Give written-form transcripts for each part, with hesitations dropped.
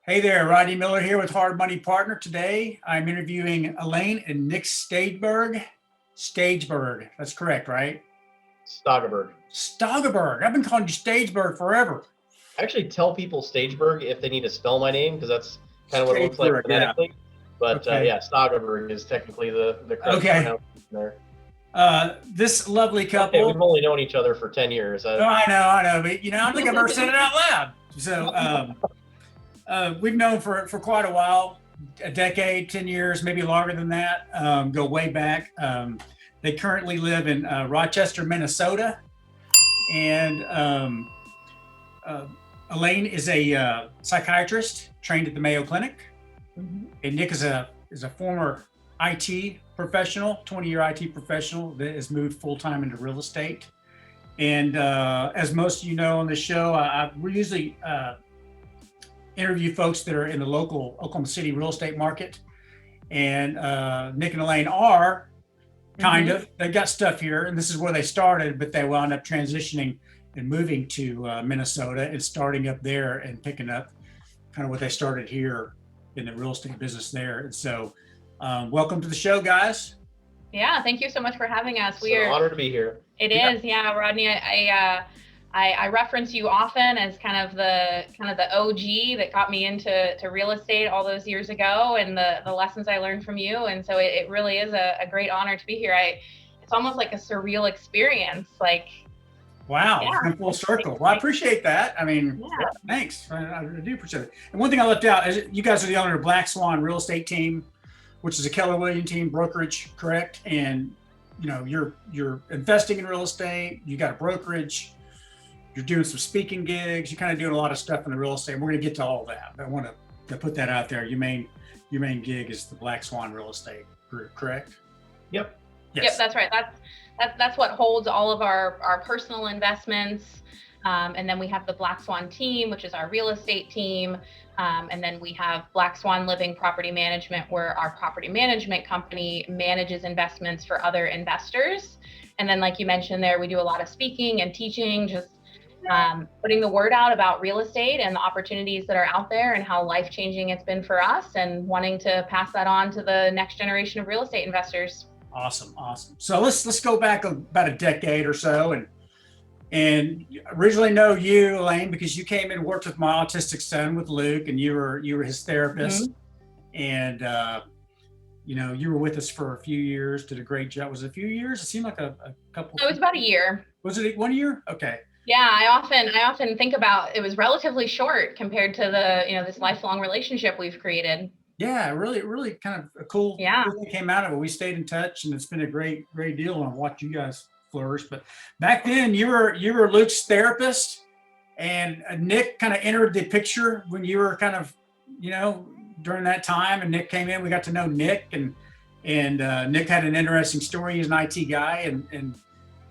Hey there, Rodney Miller here with Hard Money Partner. Today, I'm interviewing Elaine and Nick Stageberg. Stageberg, that's correct, right? Stageberg. Stageberg. I've been calling you Stageberg forever. I actually tell people Stageberg if they need to spell my name because that's kind of what it looks like Stageberg, yeah. phonetically. But Okay. yeah, Stageberg is technically the correct Okay. pronunciation there. This lovely Okay, couple. we've only known each other for 10 years. Oh, I know, but I don't think I've ever said it out loud. So we've known for quite a while, a decade, 10 years, maybe longer than that. Go way back. They currently live in Rochester, Minnesota, and Elaine is a psychiatrist trained at the Mayo Clinic, and Nick is a former IT professional, 20-year IT professional that has moved full time into real estate. And as most of you know on the show, we usually interview folks that are in the local Oklahoma City real estate market. And Nick and Elaine are kind of, they've got stuff here, and this is where they started, but they wound up transitioning and moving to Minnesota and starting up there and picking up kind of what they started here in the real estate business there. And so welcome to the show, guys. Yeah, thank you so much for having us. It's an honor to be here. It is, yeah, Rodney. I reference you often as kind of the OG that got me into real estate all those years ago, and the lessons I learned from you. And so it really is a great honor to be here. It's almost like a surreal experience. Wow, yeah. Full circle. Well, I appreciate that. I mean, yeah. Thanks. I do appreciate it. And one thing I left out is you guys are the owner of Black Swan Real Estate Team, which is a Keller Williams team brokerage, correct? And you know, you're investing in real estate. You got a brokerage. You're doing some speaking gigs. You're kind of doing a lot of stuff in the real estate. We're going to get to all that. I want to put that out there. Your main gig is the Black Swan Real Estate Group, correct? Yep. Yes. Yep, that's right. That's what holds all of our personal investments. And then we have the Black Swan team, which is our real estate team. And then we have Black Swan Living Property Management, where our property management company manages investments for other investors. And then, like you mentioned there, we do a lot of speaking and teaching, just putting the word out about real estate and the opportunities that are out there and how life-changing it's been for us, and wanting to pass that on to the next generation of real estate investors. Awesome. So let's go back about a decade or so, and originally know you, Elaine, because you came in and worked with my autistic son, with Luke, and you were his therapist, and you were with us for a few years, did a great job. Was it a few years? It seemed like a couple. It was about a year. Was it 1 year? Okay. Yeah, I often think about it was relatively short compared to this lifelong relationship we've created. Yeah, really kind of a cool thing came out of it. We stayed in touch, and it's been a great deal, and I've watched you guys flourish. But back then you were Luke's therapist, and Nick kind of entered the picture when you were kind of, during that time, and Nick came in. We got to know Nick, and Nick had an interesting story. He's an IT guy,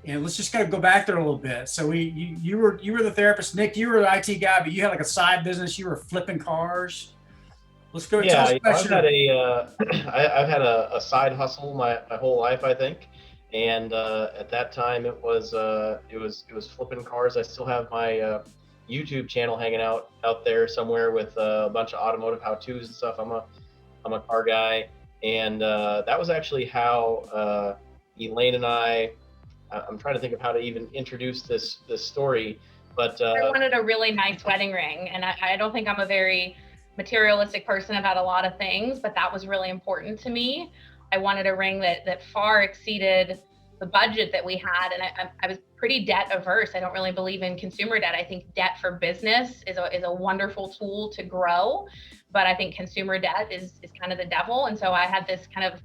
and let's just kind of go back there a little bit. So you were the therapist, Nick. You were the IT guy, but you had like a side business. You were flipping cars. Let's go. Yeah, I've had a side hustle my whole life, I think, and at that time it was flipping cars. I still have my YouTube channel hanging out there somewhere with a bunch of automotive how-tos and stuff. I'm a car guy, and that was actually how Elaine and I'm trying to think of how to even introduce this story, but I wanted a really nice wedding ring, and I don't think I'm a very materialistic person about a lot of things, but that was really important to me. I wanted a ring that far exceeded the budget that we had, and I was pretty debt averse. I don't really believe in consumer debt. I think debt for business is a wonderful tool to grow, but I think consumer debt is kind of the devil. And so I had this kind of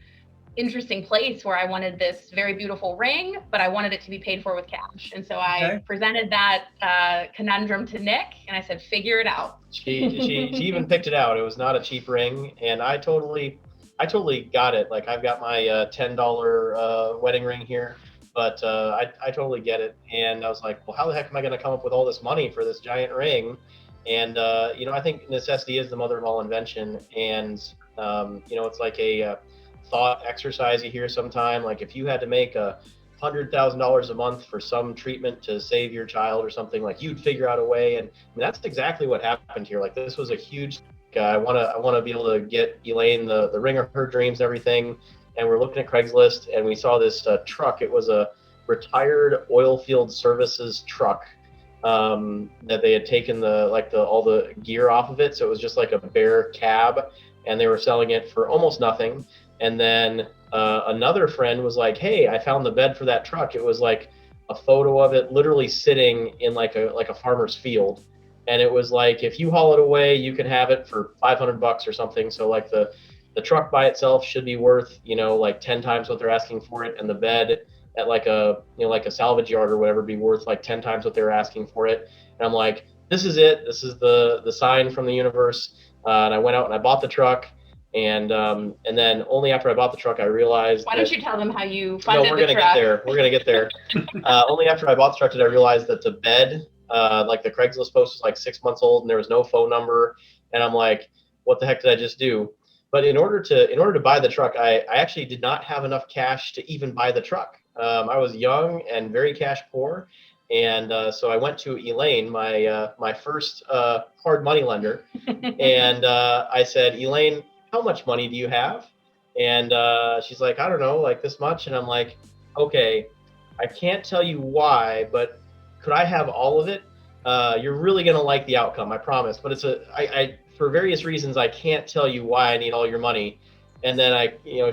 interesting place where I wanted this very beautiful ring, but I wanted it to be paid for with cash. And so I presented that conundrum to Nick, and I said, figure it out. She even picked it out. It was not a cheap ring, and I totally got it. Like, I've got my $10 wedding ring here, but I totally get it. And I was like, well, how the heck am I going to come up with all this money for this giant ring? And I think necessity is the mother of all invention. And it's like a thought exercise you hear sometime. Like, if you had to make $100,000 a month for some treatment to save your child or something, like, you'd figure out a way. And I mean, that's exactly what happened here. Like, this was a huge I want to be able to get Elaine the ring of her dreams and everything. And we're looking at Craigslist, and we saw this truck. It was a retired oil field services truck that they had taken all the gear off of it, so it was just like a bare cab, and they were selling it for almost nothing. And then another friend was like, "Hey, I found the bed for that truck." It was like a photo of it literally sitting in like a farmer's field, and it was like, if you haul it away, you can have it for $500 or something. So like the truck by itself should be worth, like 10 times what they're asking for it, and the bed at like a salvage yard or whatever be worth like 10 times what they were asking for it. And I'm like, this is it. This is the sign from the universe. And I went out and I bought the truck. And then only after I bought the truck, I realized. Why don't you tell them how you funded the truck? No, we're gonna get there. Only after I bought the truck did I realize that the bed, like the Craigslist post, was like 6 months old, and there was no phone number. And I'm like, what the heck did I just do? But in order to buy the truck, I actually did not have enough cash to even buy the truck. I was young and very cash poor, and so I went to Elaine, my first hard money lender, and I said, "Elaine, how much money do you have?" And she's like, "I don't know, like this much." And I'm like, "Okay, I can't tell you why, but could I have all of it? You're really gonna like the outcome, I promise. But I for various reasons, I can't tell you why I need all your money." And then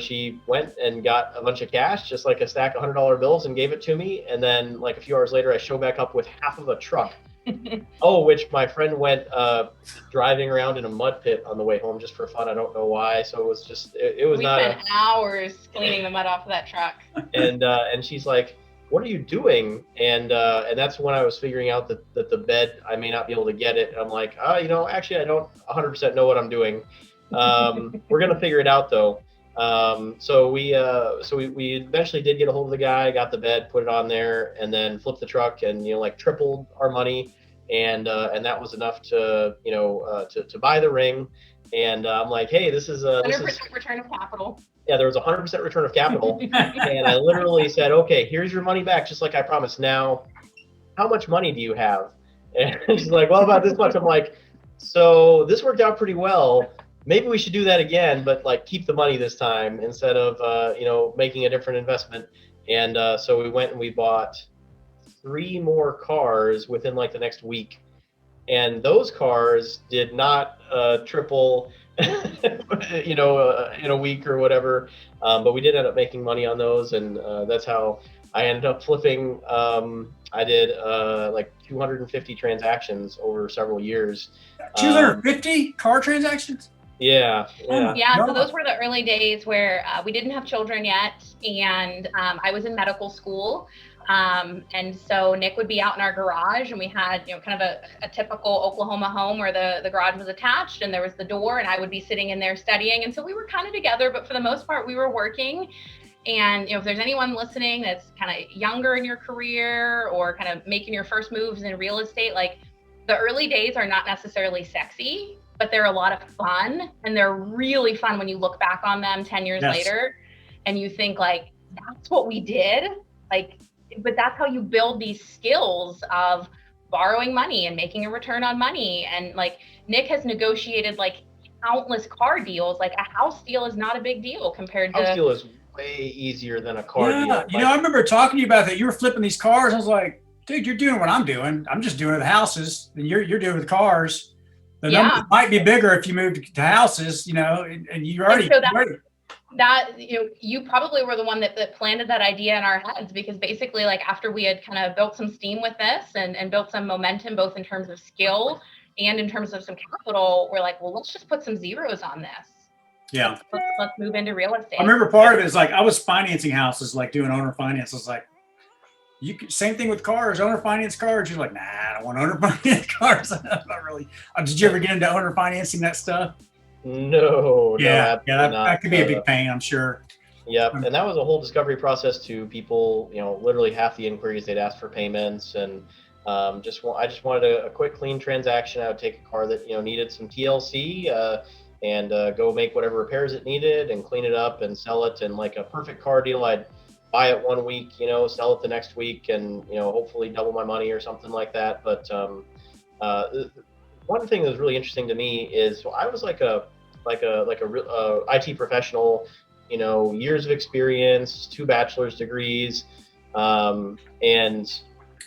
she went and got a bunch of cash, just like a stack of $100 bills, and gave it to me. And then like a few hours later, I show back up with half of a truck. Which my friend went driving around in a mud pit on the way home just for fun. I don't know why. So it was just, it was not. We spent hours cleaning the mud off of that truck. And she's like, "What are you doing?" And that's when I was figuring out that the bed, I may not be able to get it. And I'm like, actually, I don't 100% know what I'm doing. We're gonna figure it out though. So we eventually did get a hold of the guy, got the bed, put it on there, and then flipped the truck, and tripled our money, and that was enough to to buy the ring. And I'm like, "Hey, this is 100% return of capital." Yeah, there was 100% return of capital, and I literally said, "Okay, here's your money back, just like I promised. Now, how much money do you have?" And she's like, "Well, about this much." I'm like, "So this worked out pretty well. Maybe we should do that again, but like keep the money this time instead of making a different investment." And so we went and we bought 3 more cars within like the next week, and those cars did not triple, in a week or whatever. But we did end up making money on those, and that's how I ended up flipping. I did like 250 transactions over several years. 250 car transactions? Yeah. So those were the early days where we didn't have children yet, and I was in medical school. And so Nick would be out in our garage, and we had, kind of a typical Oklahoma home where the garage was attached and there was the door, and I would be sitting in there studying. And so we were kind of together, but for the most part, we were working. And, if there's anyone listening that's kind of younger in your career or kind of making your first moves in real estate, like the early days are not necessarily sexy, but they're a lot of fun, and they're really fun when you look back on them 10 years later and you think like, that's what we did. Like, but that's how you build these skills of borrowing money and making a return on money. And like Nick has negotiated like countless car deals. Like a house deal is not a big deal compared to. House deal is way easier than a car deal. I remember talking to you about that. You were flipping these cars. I was like, dude, you're doing what I'm doing. I'm just doing the houses, and you're doing the cars. The numbers might be bigger if you moved to houses, and you already. You probably were the one that planted that idea in our heads, because basically like after we had kind of built some steam with this and built some momentum, both in terms of skill and in terms of some capital, we're like, well, let's just put some zeros on this. Yeah. Let's move into real estate. I remember part of it is like, I was financing houses, like doing owner finance. I was like, same thing with cars, owner finance cars. You're like, nah, I don't want owner finance cars. Not really. Did you ever get into owner financing that stuff? No. That could be a big pain, I'm sure. Yep, and that was a whole discovery process to people. Literally half the inquiries they'd ask for payments, and I just wanted a quick, clean transaction. I would take a car that needed some TLC, and go make whatever repairs it needed and clean it up and sell it. And like a perfect car deal, I'd buy it one week, sell it the next week, and hopefully double my money or something like that. But one thing that was really interesting to me is, I was like a IT professional, years of experience, 2 bachelor's degrees, and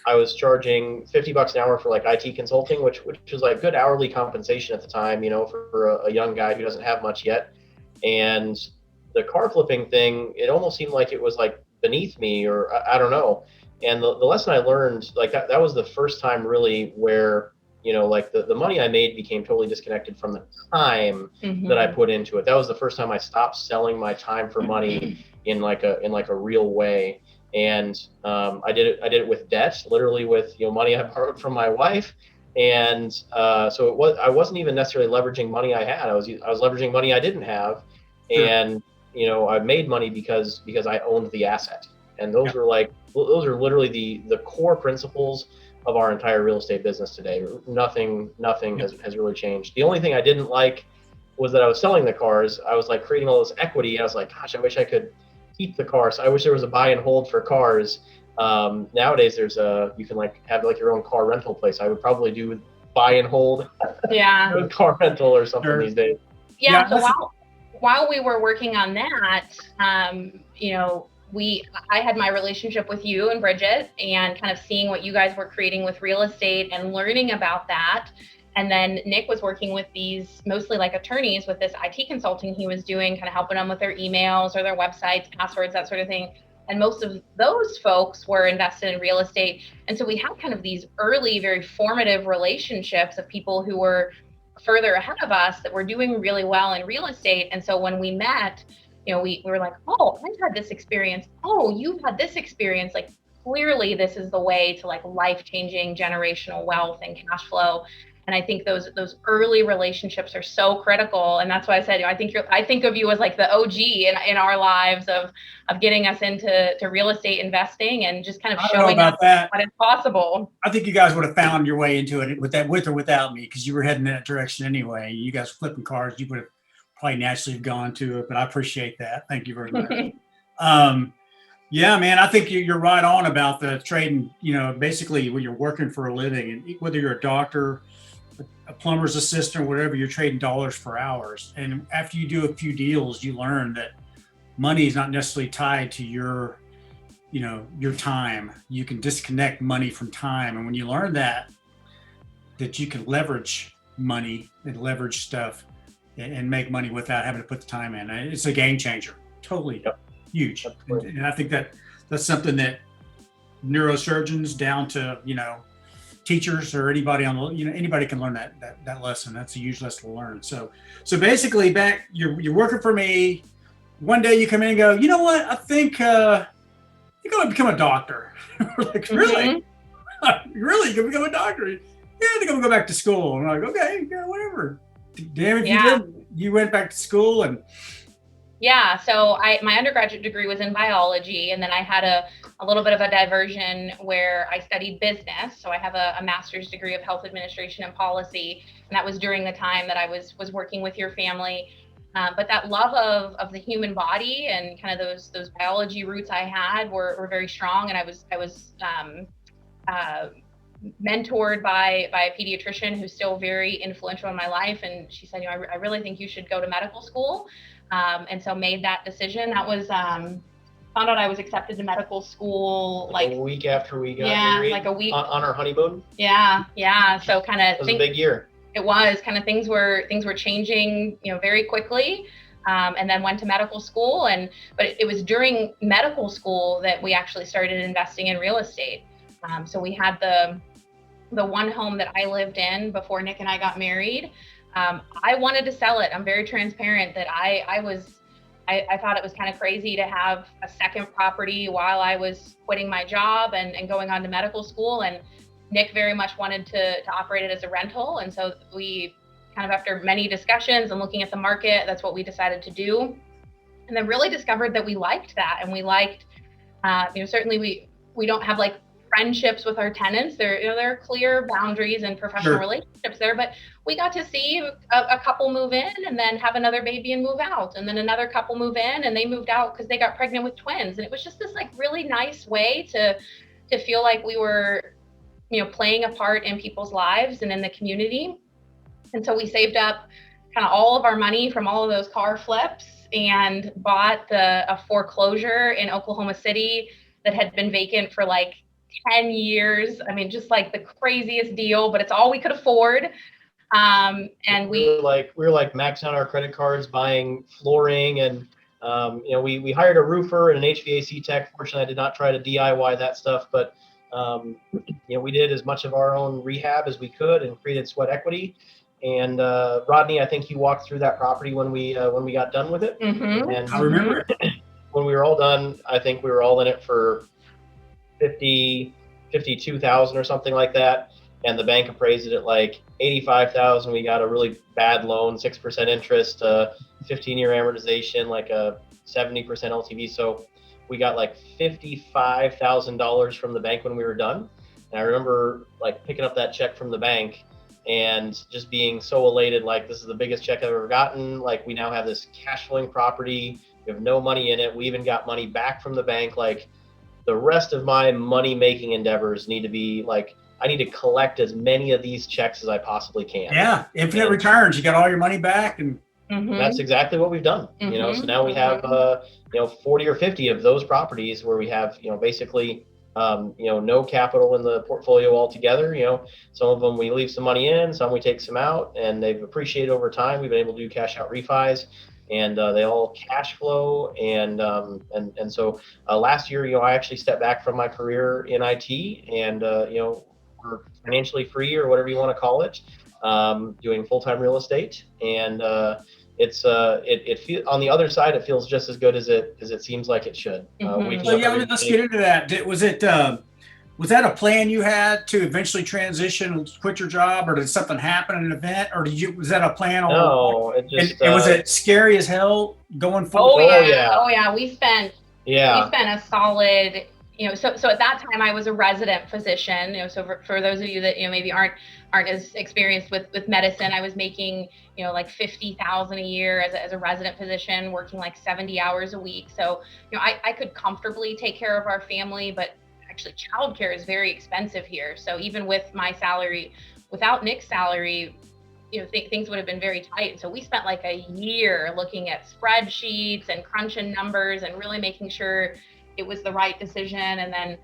I was charging $50 an hour for like IT consulting, which was like good hourly compensation at the time, for a young guy who doesn't have much yet. And the car flipping thing, it almost seemed like it was like beneath me, or I don't know. And the lesson I learned, like that was the first time really where, like the money I made became totally disconnected from the time that I put into it. That was the first time I stopped selling my time for money in like a real way. And I did it with debt, literally with money I borrowed from my wife. And so I wasn't even necessarily leveraging money I had. I was leveraging money I didn't have. Sure. And I made money because I owned the asset. And those are literally the core principles of our entire real estate business today. Nothing has really changed. The only thing I didn't like was that I was selling the cars. I was like creating all this equity. I was like, gosh, I wish I could keep the cars. I wish there was a buy and hold for cars. Nowadays there's you can like have like your own car rental place. I would probably do buy and hold. Yeah. Car rental or something these days. Yeah. So while we were working on that, I had my relationship with you and Bridget, and kind of seeing what you guys were creating with real estate and learning about that. And then Nick was working with these mostly like attorneys with this IT consulting he was doing, kind of helping them with their emails or their websites, passwords, that sort of thing. And most of those folks were invested in real estate. And so we had kind of these early, very formative relationships of people who were further ahead of us that were doing really well in real estate. And so when we met, we were like, oh, I've had this experience. Oh, you've had this experience. Like, clearly this is the way to like life-changing generational wealth and cash flow. And I think those early relationships are so critical. And that's why I said, I think of you as like the OG in our lives of getting us into real estate investing and just kind of showing us what is possible. I think you guys would have found your way into it with or without me, because you were heading in that direction anyway. You guys were flipping cars. You would have probably naturally gone to it, but I appreciate that. Thank you very much. Yeah, man, I think you're right on about the trading, basically when you're working for a living, and whether you're a doctor, a plumber's assistant, whatever, you're trading dollars for hours. And after you do a few deals, you learn that money is not necessarily tied to your time. You can disconnect money from time. And when you learn that you can leverage money and leverage stuff and make money without having to put the time in, it's a game changer. Totally huge. And I think that's something that neurosurgeons down to, teachers or anybody anybody can learn that lesson. That's a huge lesson to learn. So basically, you're working for me. One day you come in and go, you know what? I think you're going to become a doctor. We're like, really? Really? You're going to become a doctor? Yeah, I think I'm going to go back to school. And I'm like, okay, yeah, whatever. Damn if you did. You went back to school and. Yeah, so my undergraduate degree was in biology, and then I had a little bit of a diversion where I studied business. So I have a master's degree of health administration and policy, and that was during the time that I was working with your family. But that love of the human body and kind of those biology roots I had were very strong, and I was mentored by a pediatrician who's still very influential in my life, and she said, I really think you should go to medical school. And so made that decision. That was, found out I was accepted to medical school like a week after we got married. Like a week on our honeymoon. Yeah. So kind of. It was a big year. It was kind of things were changing, very quickly. And then went to medical school, but it was during medical school that we actually started investing in real estate. So we had the one home that I lived in before Nick and I got married. I wanted to sell it. I'm very transparent that I thought it was kind of crazy to have a second property while I was quitting my job and going on to medical school. And Nick very much wanted to operate it as a rental. And so we kind of, after many discussions and looking at the market, that's what we decided to do. And then really discovered that we liked that. And we liked, certainly we don't have like friendships with our tenants. There are clear boundaries and professional relationships there, but we got to see a couple move in and then have another baby and move out, and then another couple move in and they moved out because they got pregnant with twins. And it was just this like really nice way to feel like we were, playing a part in people's lives and in the community. And so we saved up kind of all of our money from all of those car flips and bought a foreclosure in Oklahoma City that had been vacant for like 10 years. I mean, just like the craziest deal, but it's all we could afford. And we were like maxing out our credit cards, buying flooring, and we hired a roofer and an HVAC tech. Fortunately, I did not try to DIY that stuff, but we did as much of our own rehab as we could and created sweat equity. And Rodney, I think you walked through that property when we got done with it. Mm-hmm. And I remember it. When we were all done, I think we were all in it for 52,000 or something like that. And the bank appraised it at like 85,000. We got a really bad loan, 6% interest, 15-year amortization, like a 70% LTV. So we got like $55,000 from the bank when we were done. And I remember like picking up that check from the bank and just being so elated, like this is the biggest check I've ever gotten. Like we now have this cash flowing property. We have no money in it. We even got money back from the bank. Like the rest of my money making endeavors need to be like, I need to collect as many of these checks as I possibly can. Yeah, infinite returns. You got all your money back, and that's exactly what we've done. So now we have 40 or 50 of those properties where we have basically no capital in the portfolio altogether. Some of them we leave some money in, some we take some out, and they've appreciated over time. We've been able to do cash out refis, and they all cash flow. And so last year, I actually stepped back from my career in IT, and we're financially free, or whatever you want to call it, doing full-time real estate. And it feels, on the other side, it feels just as good as it seems like it should. Let's get into that. Was that a plan you had to eventually transition, quit your job, or did something happen, an event, or was that a plan? No, it just. And was it scary as hell going forward? Oh yeah. We spent a solid. So at that time I was a resident physician. So for those of you that maybe aren't as experienced with medicine, I was making like $50,000 a year as a resident physician, working like 70 hours a week. So I could comfortably take care of our family, but actually childcare is very expensive here. So even with my salary, without Nick's salary, things would have been very tight. So we spent like a year looking at spreadsheets and crunching numbers and really making sure it was the right decision. And then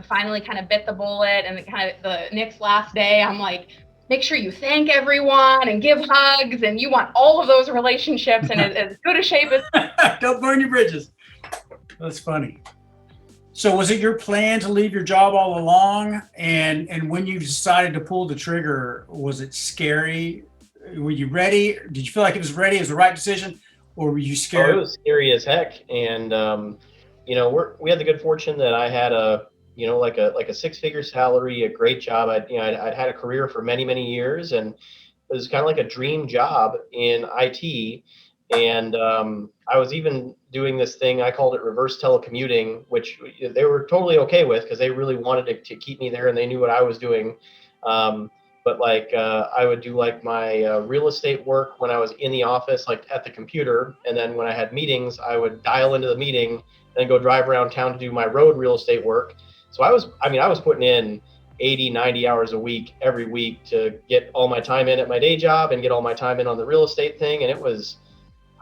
finally kind of bit the bullet, and the Nick's last day, I'm like, make sure you thank everyone and give hugs, and you want all of those relationships in as good a shape as don't burn your bridges. That's funny. So was it your plan to leave your job all along? And when you decided to pull the trigger, was it scary? Were you ready? Did you feel like it was ready? It was the right decision? Or were you scared? It was scary as heck. And, we had the good fortune that I had a 6-figure salary, a great job. I'd had a career for many, many years, and it was kind of like a dream job in IT. And I was even doing this thing, I called it reverse telecommuting, which they were totally okay with because they really wanted to keep me there and they knew what I was doing. But I would do like my real estate work when I was in the office, like at the computer. And then when I had meetings, I would dial into the meeting and go drive around town to do my road real estate work. So I was putting in 80, 90 hours a week, every week, to get all my time in at my day job and get all my time in on the real estate thing. And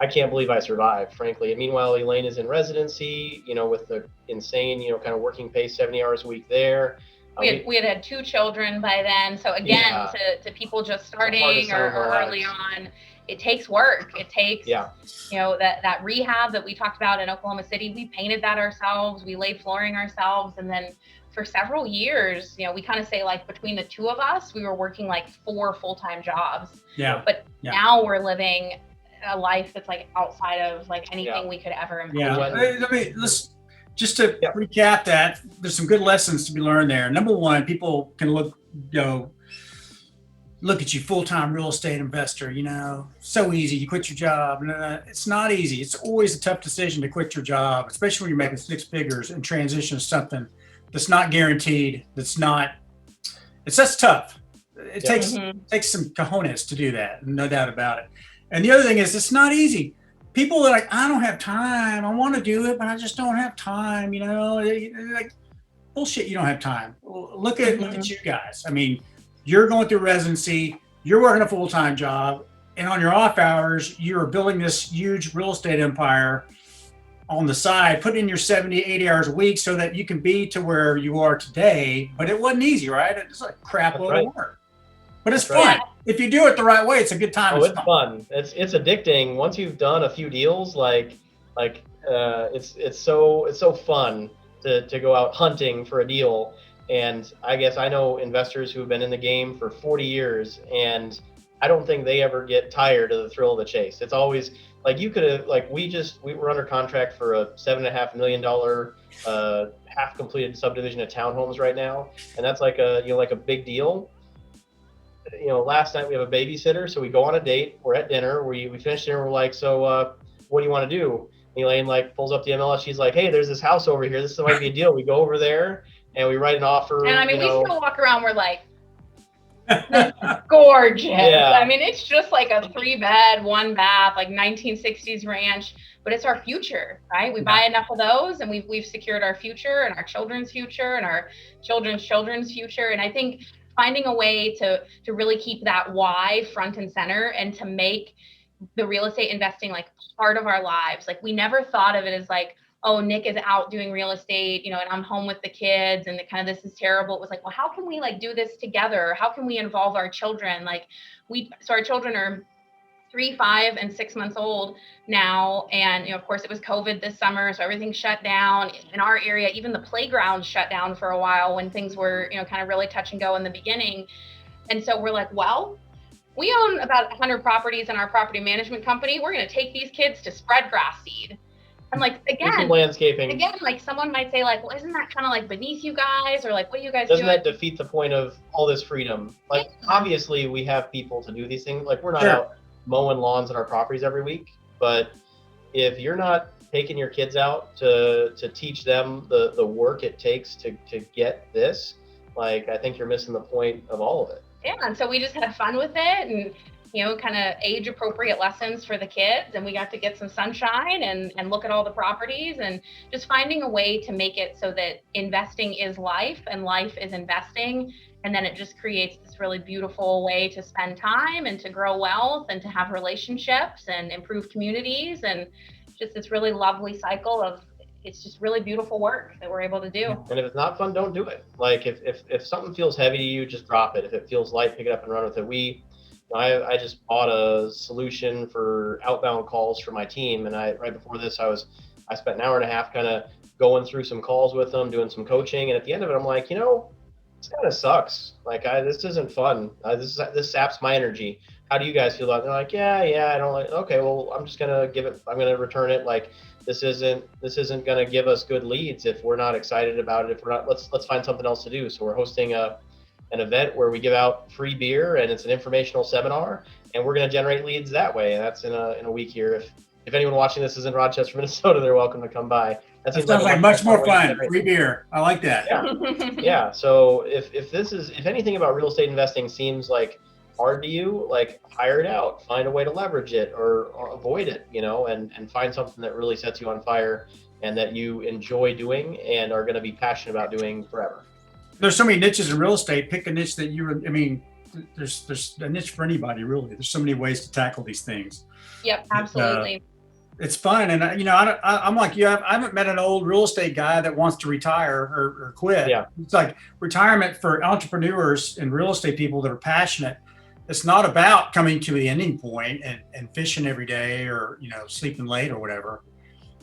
I can't believe I survived, frankly. And meanwhile, Elaine is in residency, with the insane, kind of working pace, 70 hours a week there. We had 2 children by then. So again, to people just starting or early on, it takes work. It takes, that rehab that we talked about in Oklahoma City. We painted that ourselves. We laid flooring ourselves. And then for several years, we kind of say like between the 2 of us, we were working like 4 full-time jobs. Yeah. But now we're living a life that's like outside of like anything we could ever imagine. Yeah. Let's just to recap that. There's some good lessons to be learned there. Number one, people can look at you, full-time real estate investor, so easy. You quit your job. No, it's not easy. It's always a tough decision to quit your job, especially when you're making 6 figures and transition to something that's not guaranteed. That's tough. It takes some cojones to do that. No doubt about it. And the other thing is, it's not easy. People are like, I don't have time. I want to do it, but I just don't have time. Like, bullshit. You don't have time. Look at you guys. I mean, you're going through residency. you're working a full-time job, and on your off hours, you're building this huge real estate empire on the side, putting in your 70, 80 hours a week so that you can be to where you are today. But it wasn't easy, right? It's like crap load of work. But it's fun. If you do it the right way, it's a good time. Oh, it's fun. It's addicting. Once you've done a few deals, it's so fun to go out hunting for a deal. And I guess I know investors who have been in the game for 40 years, and I don't think they ever get tired of the thrill of the chase. It's always like you could have, like we were under contract for a $7.5 million half completed subdivision of townhomes right now, and that's like a big deal. Last night we have a babysitter, so we go on a date. We're at dinner. We finish dinner. We're like, so what do you want to do? And Elaine pulls up the MLS. She's like, hey, there's this house over here. This might be a deal. We go over there and we write an offer. And we still walk around. We're like, gorgeous. Yeah. It's just like a 3-bed, 1-bath, like 1960s ranch, but it's our future, right? We buy enough of those, and we've secured our future and our children's future and our children's future. And I think finding a way to really keep that why front and center, and to make the real estate investing like part of our lives. Like we never thought of it as like, oh, Nick is out doing real estate, and I'm home with the kids, and this is terrible. It was like, well, how can we do this together? How can we involve our children? So our children are 3, 5, and 6 months old now. And, of course it was COVID this summer, so everything shut down in our area. Even the playground shut down for a while when things were, really touch and go in the beginning. And so we're like, well, we own about 100 properties in our property management company. We're going to take these kids to spread grass seed. And again, landscaping. Again, someone might say well, isn't that kind of beneath you guys, or what do you guys doing? Doesn't that defeat the point of all this freedom? Obviously we have people to do these things. We're not out mowing lawns on our properties every week, but if you're not taking your kids out to teach them the work it takes to get this, I think you're missing the point of all of it. Yeah, and so we just had fun with it, and kind of age appropriate lessons for the kids, and we got to get some sunshine and look at all the properties, and just finding a way to make it so that investing is life and life is investing. And then it just creates this really beautiful way to spend time and to grow wealth and to have relationships and improve communities, and just this really lovely cycle of, it's just really beautiful work that we're able to do. And if it's not fun, don't do it. If something feels heavy to you, just drop it. If it feels light, pick it up and run with it. I just bought a solution for outbound calls for my team, and right before this, I spent an hour and a half kind of going through some calls with them, doing some coaching, and at the end of it, I'm like, this kind of sucks. This isn't fun. This saps my energy. How do you guys feel about it? They're like, yeah, I don't like. Okay, well, I'm just gonna I'm gonna return it. This isn't gonna give us good leads if we're not excited about it. If we're not, let's find something else to do. So we're hosting an event where we give out free beer, and it's an informational seminar, and we're going to generate leads that way. And that's in a week here. If anyone watching this is in Rochester, Minnesota, they're welcome to come by. That sounds like much more fun. Free beer. I like that. Yeah. Yeah. So if anything about real estate investing seems hard to you, hire it out, find a way to leverage it or avoid it, and find something that really sets you on fire and that you enjoy doing and are going to be passionate about doing forever. There's so many niches in real estate. Pick a niche that there's a niche for anybody, really. There's so many ways to tackle these things. Yep, absolutely. It's fun. And I'm like you, I haven't met an old real estate guy that wants to retire or quit. Yeah. It's like retirement for entrepreneurs and real estate people that are passionate. It's not about coming to the ending point and fishing every day or, sleeping late or whatever.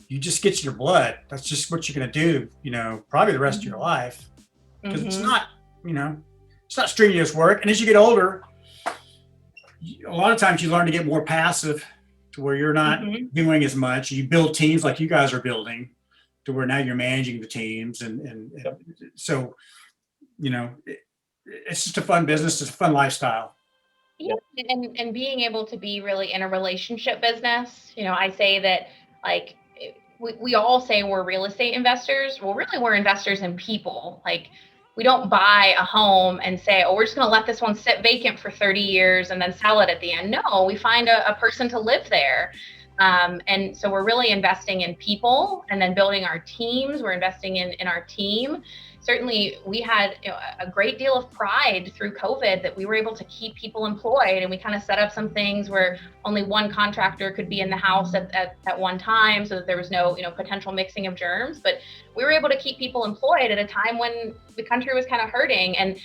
You just get your blood. That's just what you're going to do, probably the rest of your life. Because it's not, it's not strenuous work. And as you get older, a lot of times you learn to get more passive to where you're not doing as much. You build teams like you guys are building to where now you're managing the teams. And so, it's just a fun business. It's a fun lifestyle. Yeah. And being able to be really in a relationship business, I say that we all say we're real estate investors. Well, really we're investors in people. We don't buy a home and say, oh, we're just going to let this one sit vacant for 30 years and then sell it at the end. No, we find a person to live there. And so we're really investing in people and then building our teams. We're investing in our team. Certainly, we had a great deal of pride through COVID that we were able to keep people employed, and we kind of set up some things where only one contractor could be in the house at one time, so that there was no potential mixing of germs. But we were able to keep people employed at a time when the country was kind of hurting. And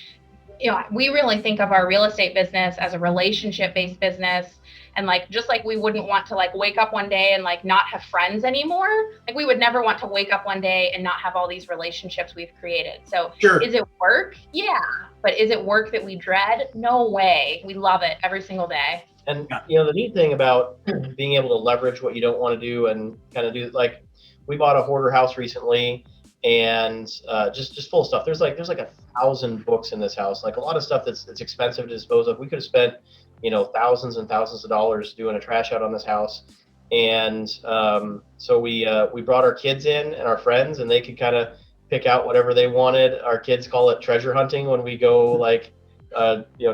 we really think of our real estate business as a relationship-based business. And just like we wouldn't want to wake up one day and not have friends anymore, we would never want to wake up one day and not have all these relationships we've created. So Sure. Is it work? Yeah. But is it work that we dread? No way. We love it every single day. And the neat thing about being able to leverage what you don't want to do and kind of do, we bought a hoarder house recently, and just full of stuff. There's 1,000 books in this house, a lot of stuff that's expensive to dispose of. We could have spent thousands and thousands of dollars doing a trash out on this house. And so we brought our kids in and our friends, and they could kind of pick out whatever they wanted. Our kids call it treasure hunting when we go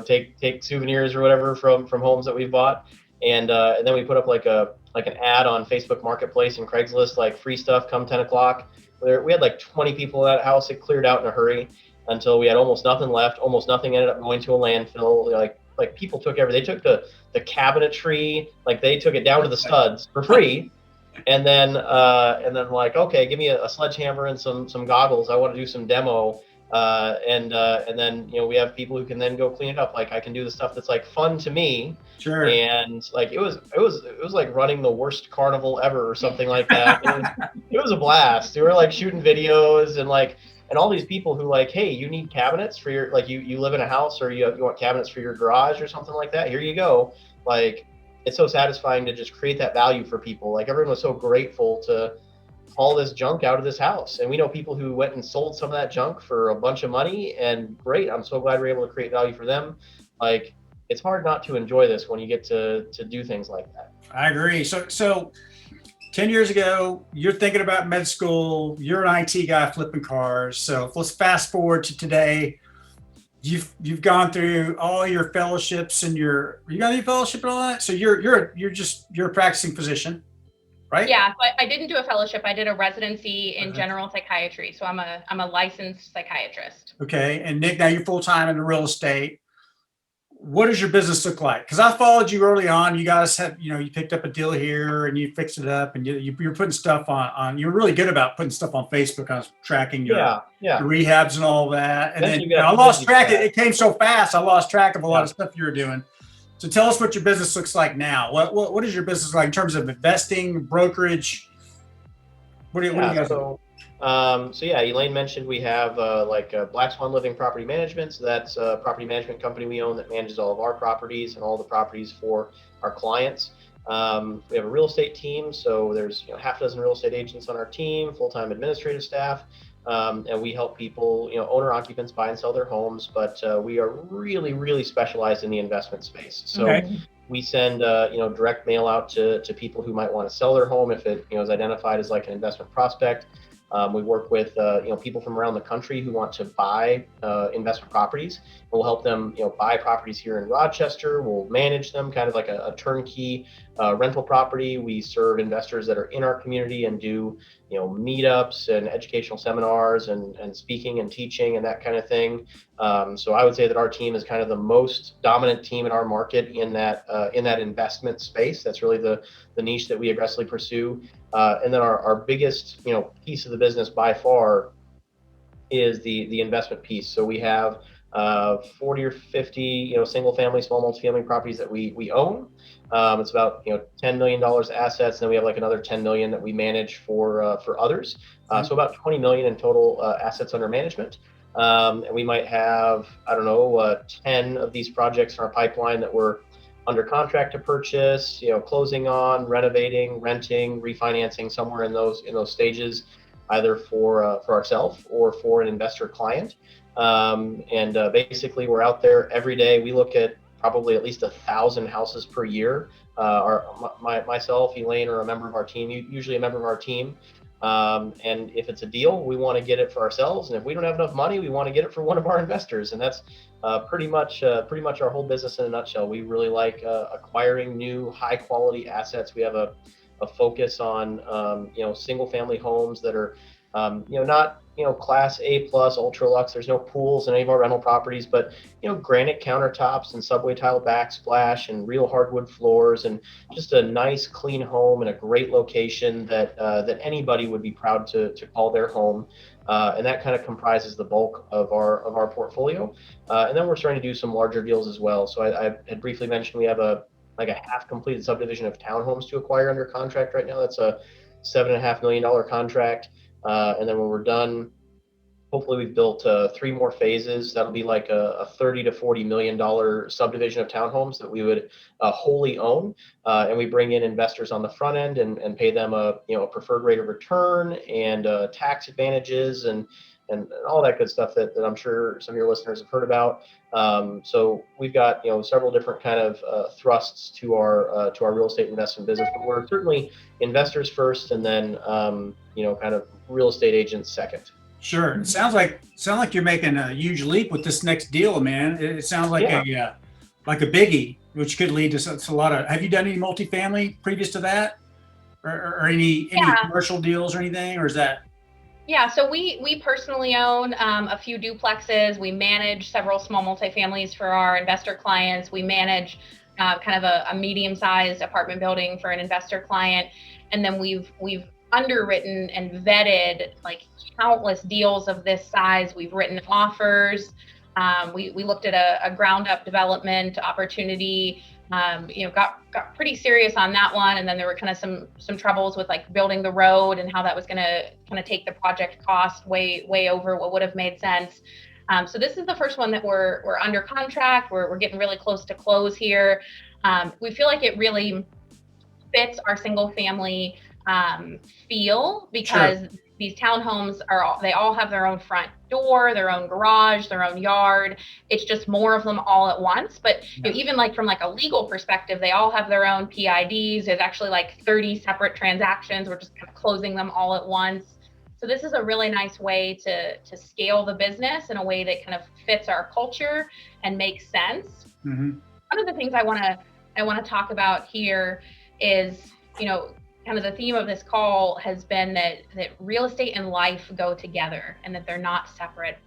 take souvenirs or whatever from homes that we've bought. And then we put up an ad on Facebook Marketplace and Craigslist, free stuff come 10 o'clock. We had 20 people in that house. It cleared out in a hurry until we had almost nothing left. Almost nothing ended up going to a landfill. People took everything. They took the cabinetry, they took it down to the studs for free. And then okay, give me a sledgehammer and some goggles. I want to do some demo. And then we have people who can then go clean it up. I can do the stuff that's fun to me. Sure. And it was like running the worst carnival ever or something like that. It was a blast. We were shooting videos and all these people who hey, you need cabinets for your you live in a house, or you want cabinets for your garage or something like that. Here you go. It's so satisfying to just create that value for people. Everyone was so grateful to haul this junk out of this house. And we know people who went and sold some of that junk for a bunch of money, and great. I'm so glad we're able to create value for them. It's hard not to enjoy this when you get to do things like that. I agree. So 10 years ago, you're thinking about med school, you're an IT guy flipping cars. So let's fast forward to today. You've gone through all your fellowships and you got any fellowship and all that. So you're a practicing physician, right? Yeah, so I didn't do a fellowship. I did a residency in general psychiatry. So I'm a licensed psychiatrist. Okay. And Nick, now you're full-time in the real estate. What does your business look like? Because I followed you early on. You guys had, you picked up a deal here and you fixed it up, and you're putting stuff on. You're really good about putting stuff on Facebook. I was tracking your rehabs and all that. And then I lost track. It came so fast. I lost track of a lot of stuff you were doing. So tell us what your business looks like now. What is your business like in terms of investing, brokerage? What do you guys do? Elaine mentioned we have Black Swan Living Property Management. So that's a property management company we own that manages all of our properties and all the properties for our clients. We have a real estate team. So there's half a dozen real estate agents on our team, full-time administrative staff. And we help people, owner occupants buy and sell their homes, but we are really, really specialized in the investment space. So we send, direct mail out to people who might want to sell their home if it, is identified as an investment prospect. We work with, people from around the country who want to buy investment properties. We'll help them, buy properties here in Rochester. We'll manage them, kind of like a turnkey rental property. We serve investors that are in our community and do, meetups and educational seminars and speaking and teaching and that kind of thing. So I would say that our team is kind of the most dominant team in our market in that investment space. That's really the niche that we aggressively pursue. And then our biggest, piece of the business by far is the investment piece. So we have 40 or 50, single family, small multifamily properties that we own. It's about, $10 million assets. And then we have another 10 million that we manage for others. So about 20 million in total assets under management. And we might have, 10 of these projects in our pipeline that we're under contract to purchase, closing on, renovating, renting, refinancing, somewhere in those stages, either for ourselves or for an investor client. And basically we're out there every day. We look at probably at least 1,000 houses per year. Myself, Elaine, or a member of our team, usually a member of our team. And if it's a deal, we want to get it for ourselves. And if we don't have enough money, we want to get it for one of our investors. And that's pretty much our whole business in a nutshell. We really like acquiring new high quality assets. We have a a focus on, single family homes that are, not, class A plus ultra lux. There's no pools in any of our rental properties, but, granite countertops and subway tile backsplash and real hardwood floors, and just a nice clean home in a great location that anybody would be proud to call their home. And that kind of comprises the bulk of our portfolio. And then we're starting to do some larger deals as well. So I had briefly mentioned we have a half completed subdivision of townhomes to acquire under contract right now. That's a $7.5 million contract. And then when we're done, hopefully we've built 3 more phases. That'll be like a $30 to $40 million subdivision of townhomes that we would wholly own. And we bring in investors on the front end and pay them a preferred rate of return and tax advantages and all that good stuff that I'm sure some of your listeners have heard about. So we've got several different kind of thrusts to our real estate investment business, but we're certainly investors first, and then kind of real estate agents second. Sure. It sounds like you're making a huge leap with this next deal, man. It sounds like a biggie, which could lead to a lot of. Have you done any multifamily previous to that, or any commercial deals or anything, or is that? Yeah, so we personally own a few duplexes. We manage several small multifamilies for our investor clients. We manage kind of a medium-sized apartment building for an investor client, and then we've underwritten and vetted like countless deals of this size. We've written offers. We looked at a ground-up development opportunity. Got pretty serious on that one, and then there were kind of some troubles with like building the road and how that was going to kind of take the project cost way over what would have made sense. So this is the first one that we're under contract. We're getting really close to close here. We feel like it really fits our single family feel, because these townhomes they all have their own front door, their own garage, their own yard. It's just more of them all at once. But even like from like a legal perspective, they all have their own PIDs. There's actually like 30 separate transactions. We're just kind of closing them all at once. So this is a really nice way to scale the business in a way that kind of fits our culture and makes sense. Mm-hmm. One of the things I want to talk about here is, kind of the theme of this call has been that real estate and life go together and that they're not separate.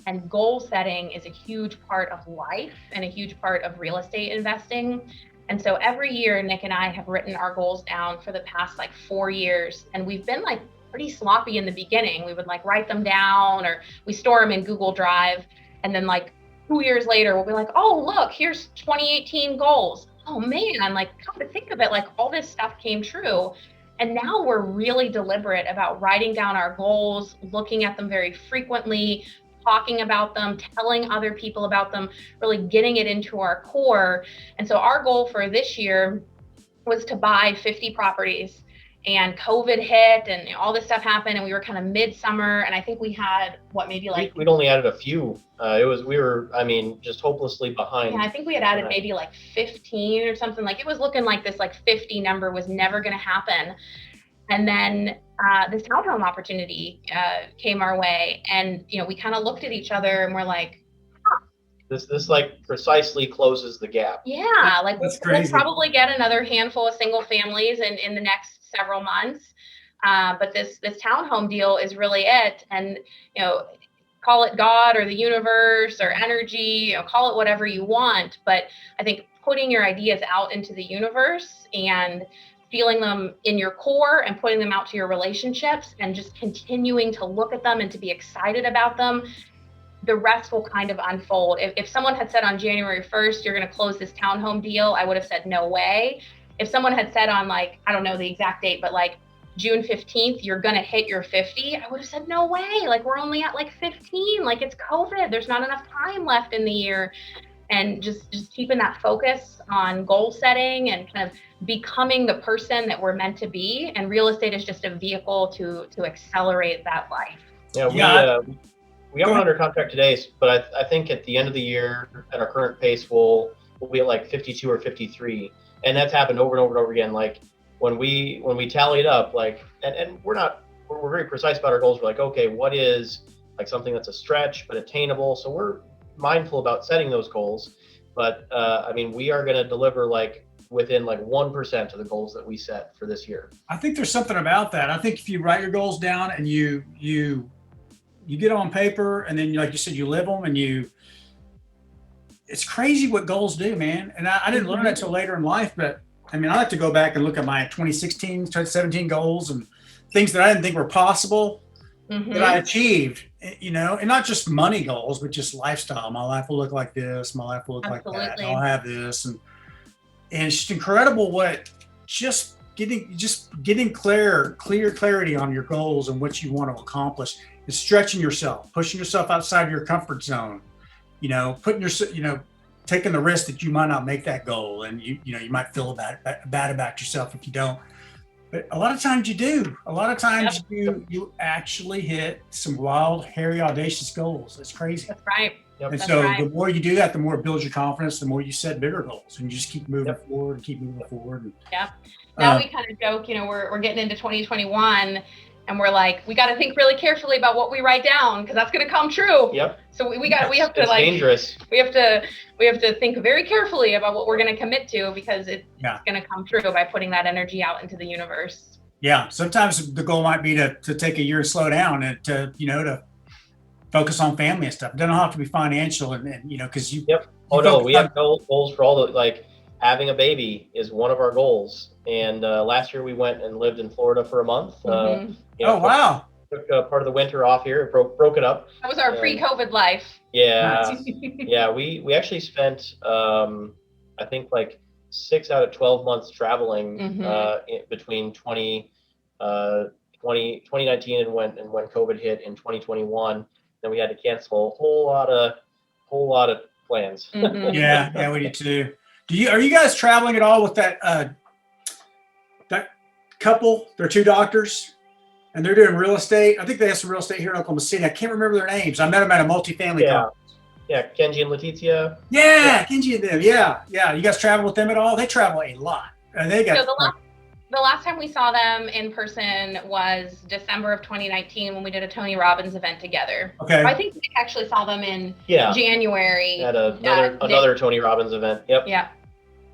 And goal setting is a huge part of life and a huge part of real estate investing. And so every year, Nick and I have written our goals down for the past like 4 years. And we've been like pretty sloppy in the beginning. We would like write them down, or we store them in Google Drive. And then like 2 years later, we'll be like, oh, look, here's 2018 goals. Oh man, like come to think of it, like all this stuff came true. And now we're really deliberate about writing down our goals, looking at them very frequently, talking about them, telling other people about them, really getting it into our core. And so our goal for this year was to buy 50 properties. And COVID hit and all this stuff happened, and we were kind of midsummer, and I think we had we'd only added a few. We were just hopelessly behind. Yeah, I think we had added maybe like 15 or something. Like it was looking like this like 50 number was never going to happen. And then this townhome opportunity came our way, and we kind of looked at each other and we're like, This like precisely closes the gap. Yeah, like we'll probably get another handful of single families in the next several months. But this townhome deal is really it. And, call it God or the universe or energy, call it whatever you want. But I think putting your ideas out into the universe and feeling them in your core and putting them out to your relationships and just continuing to look at them and to be excited about them, the rest will kind of unfold. If someone had said on January 1st, you're going to close this townhome deal, I would have said, no way. If someone had said on like, I don't know the exact date, but like June 15th, you're going to hit your 50, I would have said, no way. Like we're only at like 15, like it's COVID. There's not enough time left in the year. And just keeping that focus on goal setting and kind of becoming the person that we're meant to be. And real estate is just a vehicle to accelerate that life. We have one under contract today, but I think at the end of the year, at our current pace, we'll be at like 52 or 53, and that's happened over and over and over again. Like when we tally it up, like and we're very precise about our goals. We're like, okay, what is like something that's a stretch but attainable? So we're mindful about setting those goals, but we are going to deliver like within like 1% of the goals that we set for this year. I think there's something about that. I think if you write your goals down and you get them on paper, and then like you said, you live them, and it's crazy what goals do, man. And I didn't learn that till later in life, but I mean, I like to go back and look at my 2016, 2017 goals and things that I didn't think were possible that I achieved, you know, and not just money goals, but just lifestyle. My life will look like this. My life will look like that. I'll have this. And it's just incredible what just getting clarity on your goals and what you want to accomplish is stretching yourself, pushing yourself outside your comfort zone, you know, taking the risk that you might not make that goal, and you might feel bad about yourself if you don't. But a lot of times you do. A lot of times you actually hit some wild, hairy, audacious goals. It's crazy. That's right. Yep. And so the more you do that, the more it builds your confidence, the more you set bigger goals, and you just keep moving forward and keep moving forward. And, now we kind of joke, you know, we're getting into 2021, and we're like, we got to think really carefully about what we write down, because that's going to come true. Yep. So we have to it's dangerous. We have to think very carefully about what we're going to commit to, because it's going to come true by putting that energy out into the universe. Yeah. Sometimes the goal might be to take a year and slow down, and to focus on family and stuff. It doesn't have to be financial, and you know, because you. Yep. Oh no, we have goals for all the, like, having a baby is one of our goals. And last year we went and lived in Florida for a month. Wow. Took part of the winter off here, broke it up. That was our pre-COVID life. Yeah. Yeah. We actually spent, I think, like 6 out of 12 months traveling between 2019 and when COVID hit in 2021. Then we had to cancel a whole lot of plans. Yeah, we did too. Are you guys traveling at all with that couple? They're 2 doctors, and they're doing real estate. I think they have some real estate here in Oklahoma City. I can't remember their names. I met them at a multifamily conference. Yeah, Kenji and Letitia. Yeah, Kenji and them. Yeah. You guys travel with them at all? They travel a lot. And they got. So the last time we saw them in person was December of 2019 when we did a Tony Robbins event together. Okay. I think Nick actually saw them in January. At another Tony Robbins event. Yep. Yeah.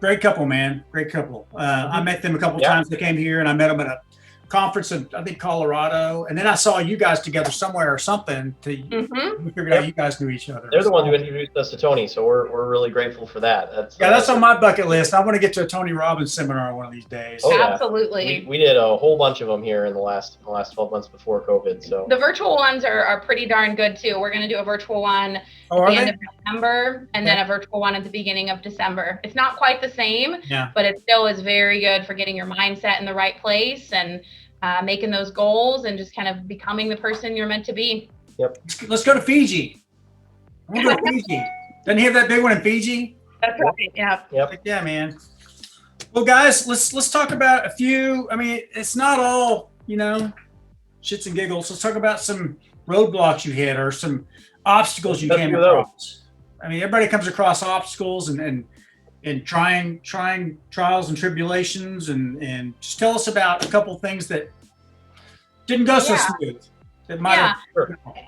Great couple, man. Great couple. I met them a couple times. They came here, and I met them at a conference in, I think, Colorado. And then I saw you guys together somewhere or something. We figured out you guys knew each other. They're the ones who introduced us to Tony, so we're really grateful for that. That's on my bucket list. I want to get to a Tony Robbins seminar one of these days. Oh, yeah. Absolutely. We did a whole bunch of them here in the last 12 months before COVID. So the virtual ones are pretty darn good too. We're going to do a virtual one at the end of November, and then a virtual one at the beginning of December. It's not quite the same, but it still is very good for getting your mindset in the right place and making those goals and just kind of becoming the person you're meant to be. Yep. Let's go to Fiji. I want to go to Fiji. Doesn't he have that big one in Fiji? That's right. Yeah. Yep. Yeah, man. Well, guys, let's talk about a few. I mean, it's not all, you know, shits and giggles. Let's talk about some roadblocks you hit or some obstacles you came across. I mean, everybody comes across obstacles and trying trials and tribulations, and just tell us about a couple things that didn't go so smooth. That might have.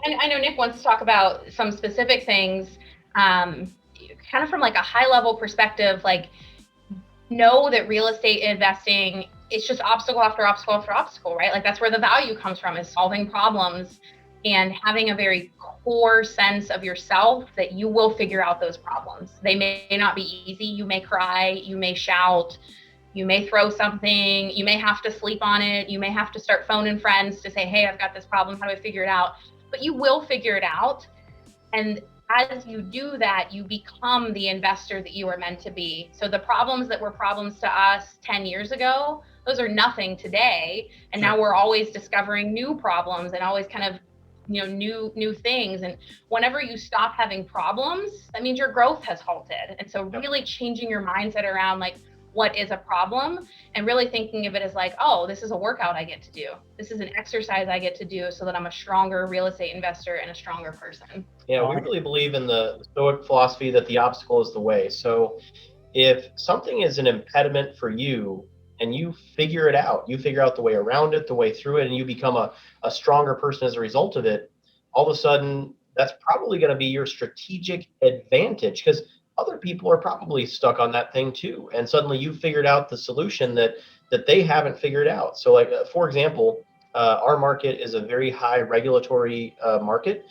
And I know Nick wants to talk about some specific things, kind of from like a high level perspective. Like, know that real estate investing, it's just obstacle after obstacle after obstacle, right? Like, that's where the value comes from, is solving problems and having a very core sense of yourself that you will figure out those problems. They may not be easy. You may cry, you may shout, you may throw something, you may have to sleep on it, you may have to start phoning friends to say, hey, I've got this problem, how do I figure it out? But you will figure it out. And as you do that, you become the investor that you are meant to be. So the problems that were problems to us 10 years ago, those are nothing today. And now we're always discovering new problems and always kind of, you know, new things. And whenever you stop having problems, that means your growth has halted. And so really changing your mindset around like, what is a problem, and really thinking of it as like, oh, this is a workout I get to do. This is an exercise I get to do so that I'm a stronger real estate investor and a stronger person. Yeah, we really believe in the Stoic philosophy that the obstacle is the way. So if something is an impediment for you and you figure it out, you figure out the way around it, the way through it, and you become a stronger person as a result of it, all of a sudden, that's probably going to be your strategic advantage, because other people are probably stuck on that thing too. And suddenly you figured out the solution that they haven't figured out. So like, for example, our market is a very high regulatory market.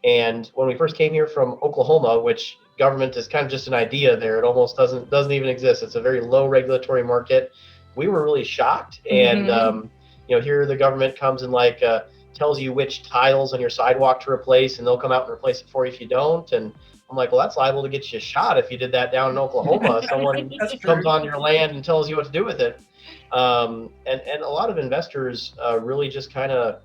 And when we first came here from Oklahoma, which government is kind of just an idea there, it almost doesn't even exist. It's a very low regulatory market. We were really shocked. And, here the government comes and like, tells you which tiles on your sidewalk to replace, and they'll come out and replace it for you if you don't. And I'm like, well, that's liable to get you shot if you did that down in Oklahoma. Someone comes on your land and tells you what to do with it. And a lot of investors really just kind of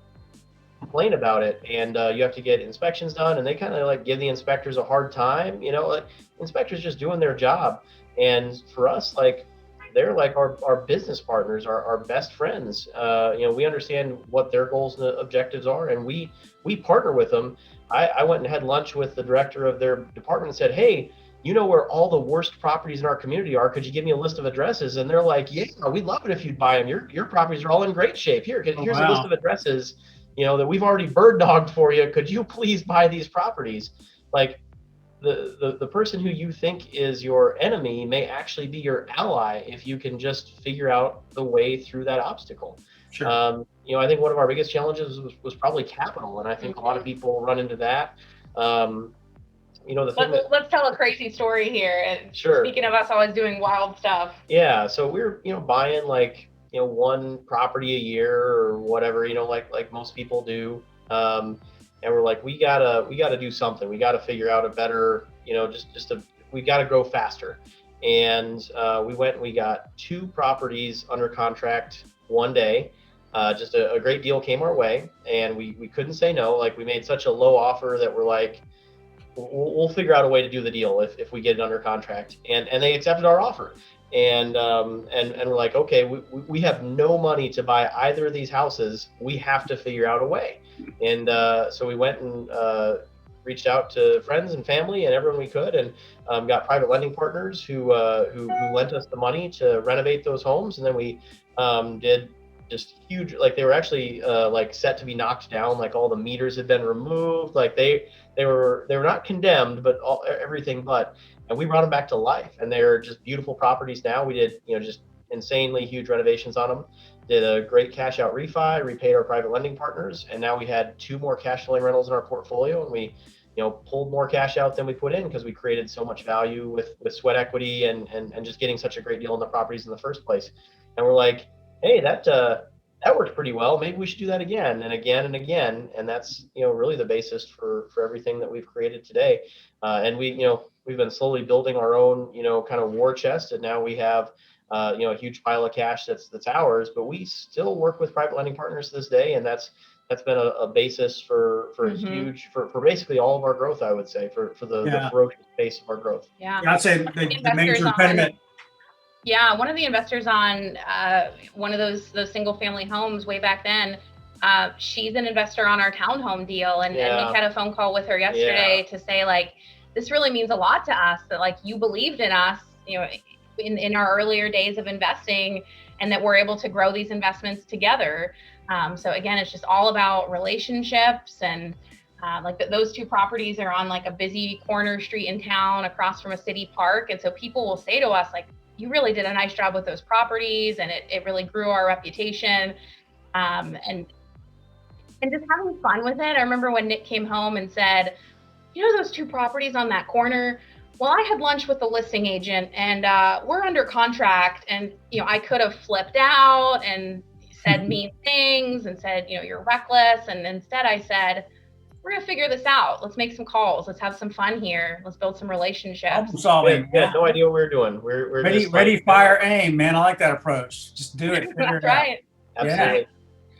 complain about it, and you have to get inspections done, and they kind of like give the inspectors a hard time. Like, inspectors just doing their job. And for us, like, they're like our business partners, our best friends. We understand what their goals and objectives are, and we partner with them. I went and had lunch with the director of their department and said, hey, you know where all the worst properties in our community are? Could you give me a list of addresses? And they're like, yeah, we'd love it if you'd buy them. Your properties are all in great shape. Here's a list of addresses, that we've already bird dogged for you. Could you please buy these properties? Like, the person who you think is your enemy may actually be your ally if you can just figure out the way through that obstacle. Sure. I think one of our biggest challenges was probably capital, and I think a lot of people run into that. Let's tell a crazy story here. And sure. Speaking of us always doing wild stuff. Yeah, so we're buying like one property a year or whatever, like most people do. And we're like, we gotta do something. We gotta figure out a better, we gotta grow faster. And we went and we got 2 properties under contract one day. Just a great deal came our way, and we couldn't say no. Like, we made such a low offer that we're like, we'll figure out a way to do the deal if we get it under contract. And they accepted our offer. And we're like, okay, we have no money to buy either of these houses. We have to figure out a way. And so we went and reached out to friends and family and everyone we could, and got private lending partners who lent us the money to renovate those homes. And then we did just huge, like, they were actually like set to be knocked down. Like, all the meters had been removed. Like, they were not condemned, but everything but. And we brought them back to life, and they're just beautiful properties now. We did, just insanely huge renovations on them. Did a great cash out refi, repaid our private lending partners, and now we had 2 more cash flowing rentals in our portfolio, and we, pulled more cash out than we put in because we created so much value with sweat equity and just getting such a great deal on the properties in the first place. And we're like, hey, that worked pretty well. Maybe we should do that again and again and again. And that's, really the basis for everything that we've created today. And we've been slowly building our own, kind of war chest. And now we have, a huge pile of cash that's ours, but we still work with private lending partners to this day. And that's been a basis for basically all of our growth, I would say, for the ferocious pace of our growth. Yeah. I'd say the major impediment. Yeah, one of the investors on one of those single family homes way back then, she's an investor on our townhome deal, and Nick had a phone call with her yesterday to say, like, this really means a lot to us that, like, you believed in us, in our earlier days of investing, and that we're able to grow these investments together. So again, it's just all about relationships, and those 2 properties are on like a busy corner street in town across from a city park, and so people will say to us, like, you really did a nice job with those properties, and it really grew our reputation. And just having fun with it. I remember when Nick came home and said, those 2 properties on that corner, well, I had lunch with the listing agent, and we're under contract, and I could have flipped out and said mean things and said, you're reckless. And instead I said, we're gonna figure this out. Let's make some calls. Let's have some fun here. Let's build some relationships. Problem solving. We had no idea what we were doing. We're ready, fire, aim, man. I like that approach. Just do it. That's right. Absolutely. Yeah.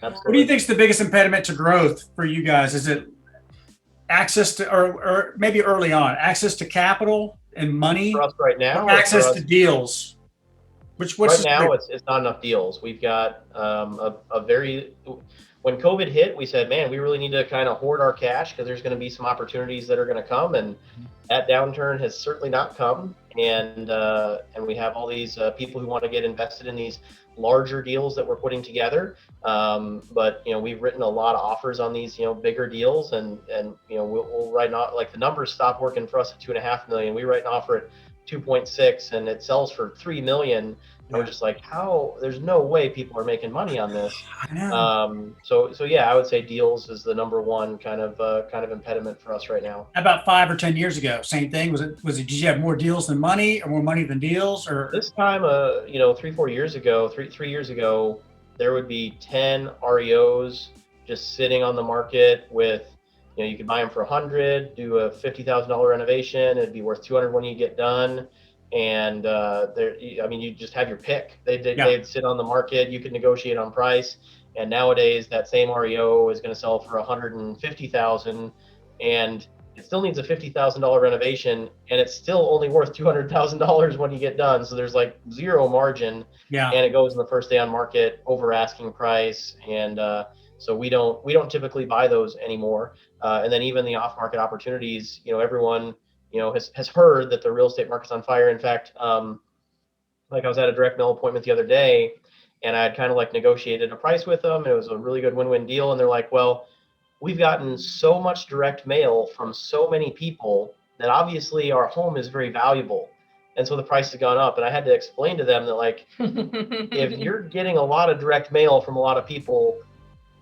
Absolutely. What do you think is the biggest impediment to growth for you guys? Is it access to, or maybe early on, access to capital and money? For us right now, access to deals. What's right now? It's not enough deals. We've got one when COVID hit, we said, man, we really need to kind of hoard our cash because there's going to be some opportunities that are going to come, and that downturn has certainly not come. And we have all these people who want to get invested in these larger deals that we're putting together. But we've written a lot of offers on these bigger deals, and we'll write not like the numbers stop working for us at 2.5 million. We write an offer at 2.6, and it sells for 3 million. And we're just like, how? There's no way people are making money on this. I know. So yeah, I would say deals is the number one kind of impediment for us right now. About 5 or 10 years ago, same thing. Was it? Did you have more deals than money, or more money than deals, or This time, 3 years ago, three years ago, there would be 10 REOs just sitting on the market with, you could buy them for 100, do a $50,000 renovation, it'd be worth 200 when you get done. And you just have your pick. They'd sit on the market. You could negotiate on price. And nowadays, that same REO is going to sell for 150,000, and it still needs a $50,000 renovation, and it's still only worth $200,000 when you get done. So there's like zero margin. yeah, And it goes in the first day on market over asking price. And so we don't typically buy those anymore. And then even the off market opportunities, everyone has heard that the real estate market's on fire. In fact, like I was at a direct mail appointment the other day, and I had kind of like negotiated a price with them. And it was a really good win-win deal. And they're like, well, we've gotten so much direct mail from so many people that obviously our home is very valuable. And so the price has gone up. And I had to explain to them that, like, if you're getting a lot of direct mail from a lot of people,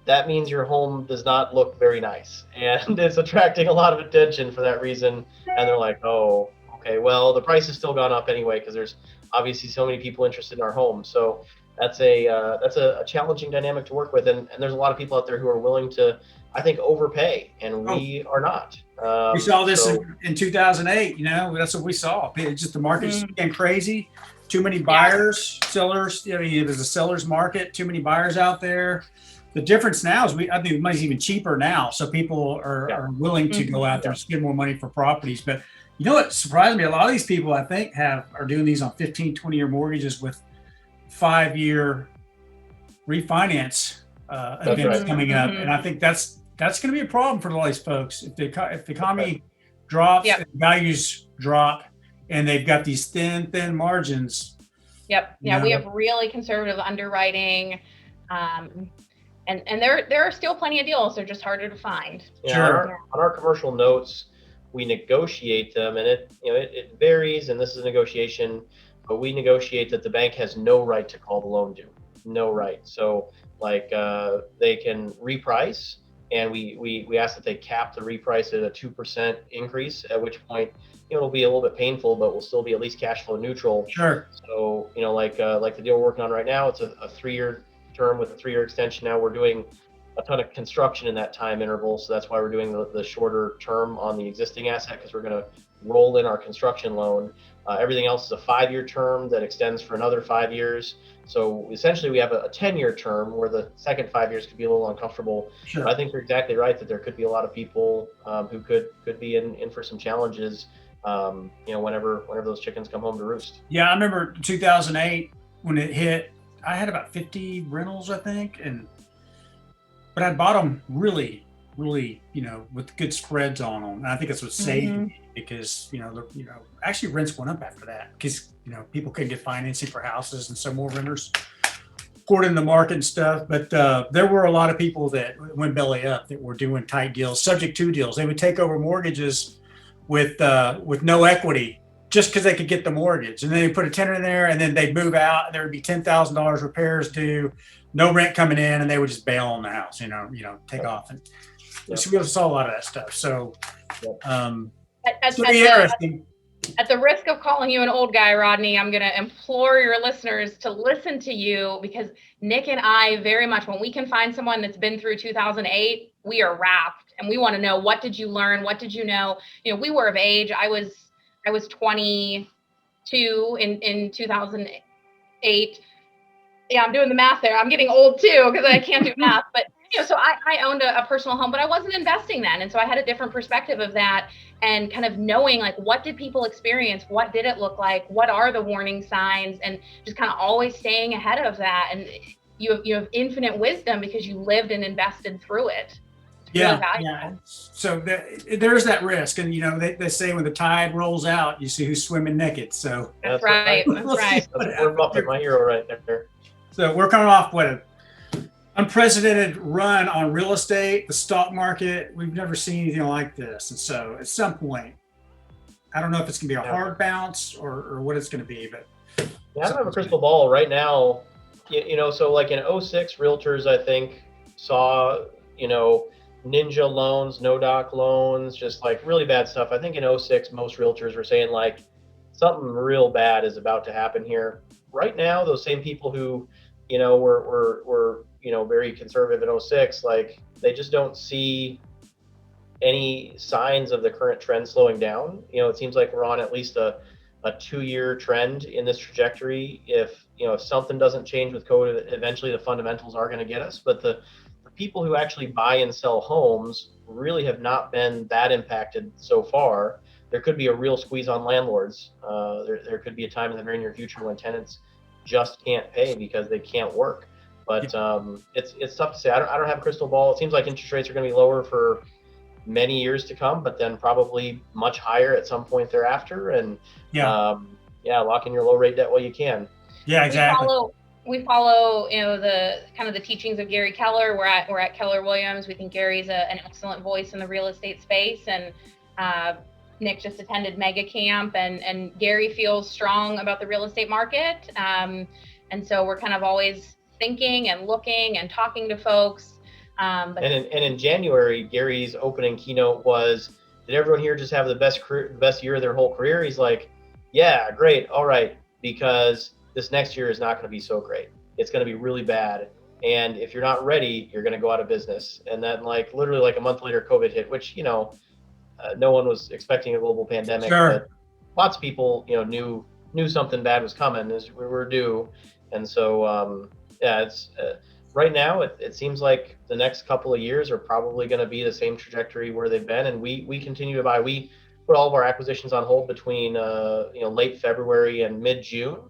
that means your home does not look very nice, and it's attracting a lot of attention for that reason. And they're like, oh, okay, well, the price has still gone up anyway because there's obviously so many people interested in our home. So that's a challenging dynamic to work with, and there's a lot of people out there who are willing to, I think, overpay, and we are not. we saw this in 2008. That's what we saw. It's just the market's getting crazy. Too many buyers, sellers. It was a seller's market. Too many buyers out there. The difference now is I think money's even cheaper now, so people are willing to go out there and spend more money for properties. But what surprised me? A lot of these people, I think, are doing these on 15, 20-year mortgages with 5-year refinance events coming up, and I think that's going to be a problem for a lot of these folks if the economy drops and values drop, and they've got these thin margins. Yep. Yeah, we have really conservative underwriting. And there are still plenty of deals. They're just harder to find. Yeah, sure. On our commercial notes, we negotiate them, and it varies. And this is a negotiation, but we negotiate that the bank has no right to call the loan due, no right. So like they can reprice, and we ask that they cap the reprice at a 2% increase. At which point, it'll be a little bit painful, but we'll still be at least cash flow neutral. Sure. So like the deal we're working on right now, it's a 3-year term with a 3-year extension. Now we're doing a ton of construction in that time interval, so that's why we're doing the shorter term on the existing asset, because we're going to roll in our construction loan. Everything else is a 5-year term that extends for another 5 years. So essentially we have a 10-year term where the second 5 years could be a little uncomfortable. Sure. But I think you're exactly right that there could be a lot of people who could be in for some challenges whenever those chickens come home to roost. Yeah, I remember 2008 when it hit. I had about 50 rentals, I think, but I bought them really, really, with good spreads on them. And I think that's what saved me, because actually rents went up after that because people couldn't get financing for houses, and so more renters poured in the market and stuff. But there were a lot of people that went belly up that were doing tight deals, subject to deals. They would take over mortgages with no equity, just because they could get the mortgage, and then they put a tenant in there, and then they'd move out, and there would be $10,000 repairs due, no rent coming in, and they would just bail on the house, take off. And so we saw a lot of that stuff. So, interesting. At the risk of calling you an old guy, Rodney, I'm going to implore your listeners to listen to you, because Nick and I very much, when we can find someone that's been through 2008, we are wrapped, and we want to know, what did you learn? What did you know? We were of age. I was 22 in 2008. Yeah, I'm doing the math there. I'm getting old too, because I can't do math. But so I owned a personal home, but I wasn't investing then, and so I had a different perspective of that, and kind of knowing, like, what did people experience? What did it look like? What are the warning signs? And just kind of always staying ahead of that. And you have infinite wisdom because you lived and invested through it. It's really valuable. So there's that risk, and they say when the tide rolls out, you see who's swimming naked. So that's right. That's right. We're Buffett, my hero, right there. So we're coming off an unprecedented run on real estate, the stock market. We've never seen anything like this, and so at some point, I don't know if it's going to be a hard bounce or what it's going to be, but I don't have a crystal ball right now. So like in 06, realtors, I think, saw, ninja loans, no doc loans, just like really bad stuff. I think in 06, most realtors were saying like something real bad is about to happen here. Right now, those same people who, were very conservative in 06, like they just don't see any signs of the current trend slowing down. It seems like we're on at least a 2-year trend in this trajectory. If something doesn't change with COVID, eventually the fundamentals are going to get us. But the people who actually buy and sell homes really have not been that impacted so far. There could be a real squeeze on landlords. There could be a time in the very near future when tenants just can't pay because they can't work. But it's tough to say. I don't have a crystal ball. It seems like interest rates are going to be lower for many years to come, but then probably much higher at some point thereafter. And lock in your low rate debt while you can. Yeah, exactly. We follow the kind of the teachings of Gary Keller. We're at Keller Williams. We think Gary's an excellent voice in the real estate space, and Nick just attended Mega Camp, and Gary feels strong about the real estate market, and so we're kind of always thinking and looking and talking to folks. And in January, Gary's opening keynote was, "Did everyone here just have the best year of their whole career?" He's like, "Yeah, great, all right, because this next year is not going to be so great. It's going to be really bad, and if you're not ready, you're going to go out of business." And then, like literally, like a month later, COVID hit, which no one was expecting a global pandemic. Sure. But lots of people, knew something bad was coming, as we were due, and so it's. Right now, it seems like the next couple of years are probably going to be the same trajectory where they've been, and we continue to buy. We put all of our acquisitions on hold between late February and mid-June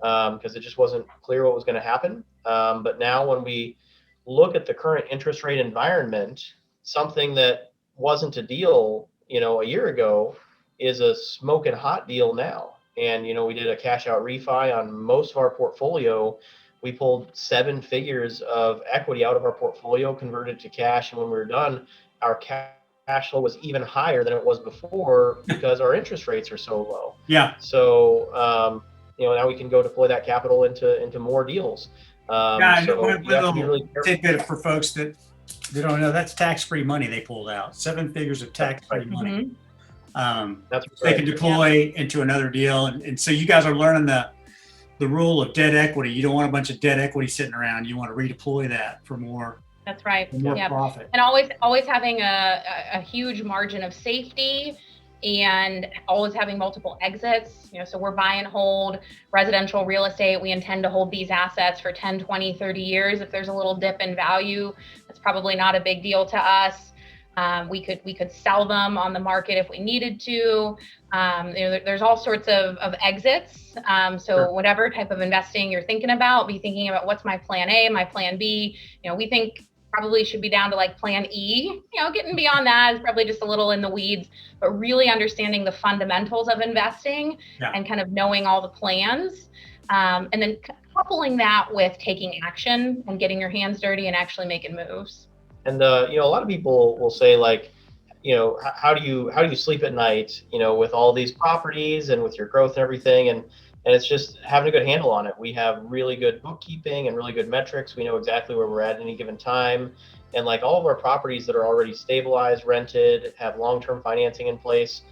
because it just wasn't clear what was going to happen. But now, when we look at the current interest rate environment, something that wasn't a deal, a year ago, is a smoking hot deal now. And we did a cash out refi on most of our portfolio. We pulled 7 figures of equity out of our portfolio, converted to cash, and when we were done, our cash flow was even higher than it was before because our interest rates are so low. Yeah. So now we can go deploy that capital into more deals. Really tidbit for folks that they don't know, that's tax-free money they pulled out. 7 figures of tax-free money. That's right. They can deploy into another deal, and so you guys are learning the rule of debt equity. You don't want a bunch of debt equity sitting around. You want to redeploy that for more. That's right. For more profit. And always having a huge margin of safety, and always having multiple exits. So we're buy and hold residential real estate. We intend to hold these assets for 10, 20, 30 years. If there's a little dip in value, that's probably not a big deal to us. We could sell them on the market if we needed to. There's all sorts of exits. So whatever type of investing you're thinking about, be thinking about what's my plan A, my plan B. We think probably should be down to like plan E. Getting beyond that is probably just a little in the weeds, but really understanding the fundamentals of investing and kind of knowing all the plans. And then coupling that with taking action and getting your hands dirty and actually making moves. And a lot of people will say like, how do you sleep at night, with all these properties and with your growth and everything, and it's just having a good handle on it. We have really good bookkeeping and really good metrics. We know exactly where we're at any given time, and like all of our properties that are already stabilized, rented, have long-term financing in place.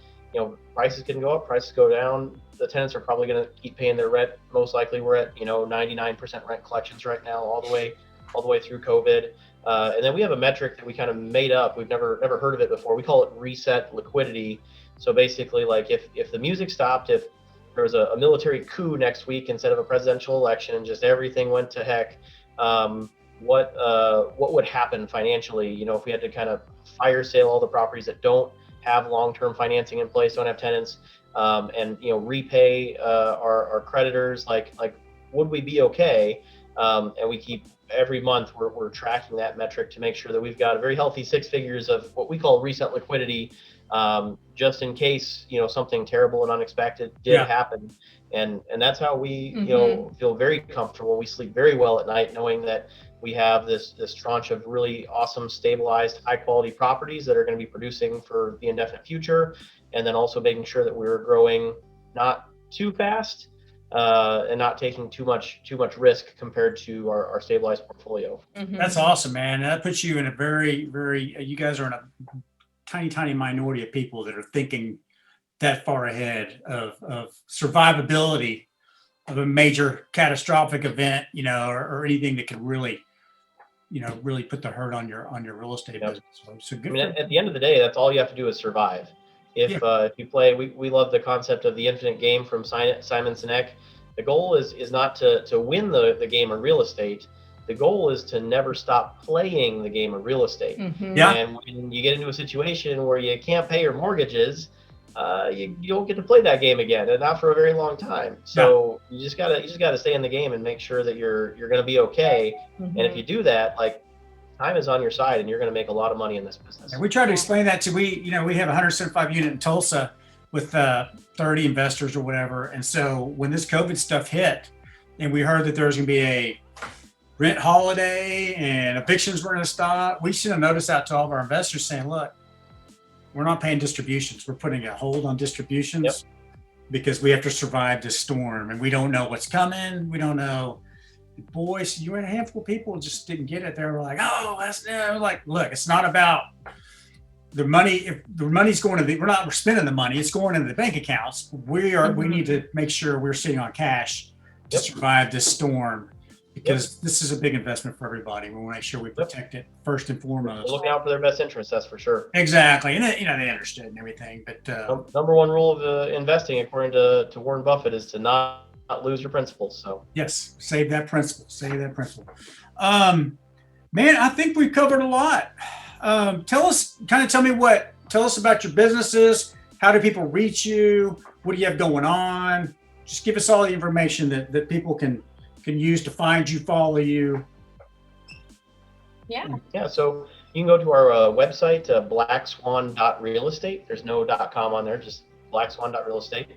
Prices can go up, prices go down. The tenants are probably going to keep paying their rent. Most likely, we're at 99% rent collections right now, all the way through COVID. And then we have a metric that we kind of made up. We've never heard of it before. We call it reset liquidity. So basically, like if the music stopped, if there was a military coup next week instead of a presidential election, and just everything went to heck, what would happen financially? If we had to kind of fire sale all the properties that don't have long-term financing in place, don't have tenants, and repay our creditors, like would we be okay? And we keep every month we're tracking that metric to make sure that we've got a very healthy 6 figures of what we call reset liquidity, just in case, something terrible and unexpected did happen. And that's how we, feel very comfortable. We sleep very well at night knowing that we have this tranche of really awesome, stabilized, high quality properties that are going to be producing for the indefinite future. And then also making sure that we're growing not too fast, and not taking too much risk compared to our stabilized portfolio. That's awesome, man. That puts you in a very, very, you guys are in a tiny minority of people that are thinking that far ahead of survivability of a major catastrophic event, or anything that could really, really put the hurt on your real estate business. So good. At the end of the day, that's all you have to do is survive. If you play, we love the concept of the infinite game from Simon Sinek. The goal is not to win the game of real estate. The goal is to never stop playing the game of real estate. And when you get into a situation where you can't pay your mortgages, you don't get to play that game again, and not for a very long time. So you just gotta stay in the game and make sure that you're gonna be okay. And if you do that, like, time is on your side, and you're going to make a lot of money in this business. And we try to explain that we have a 175 unit in Tulsa with 30 investors or whatever. And so when this COVID stuff hit, and we heard that there was going to be a rent holiday and evictions were going to stop, we sent a notice out to all of our investors saying, look, we're not paying distributions. We're putting a hold on distributions because we have to survive this storm, and we don't know what's coming. We don't know. Boys, you had a handful of people just didn't get it. They were like, oh, that's like, look, it's not about the money. If the money's going to we're not spending the money, it's going into the bank accounts. We need to make sure we're sitting on cash to survive this storm, because this is a big investment for everybody. We want to make sure we protect it first and foremost. We're looking out for their best interests, that's for sure. Exactly. And they understood and everything, but number one rule of investing, according to Warren Buffett, is to not lose your principles. So yes, save that principle. Man, I think we've covered a lot. Tell us about your businesses. How do people reach you? What do you have going on? Just give us all the information that people can use to find you, follow you. Yeah. So you can go to our website, blackswan.realestate. There's no .com on there, just blackswan.realestate.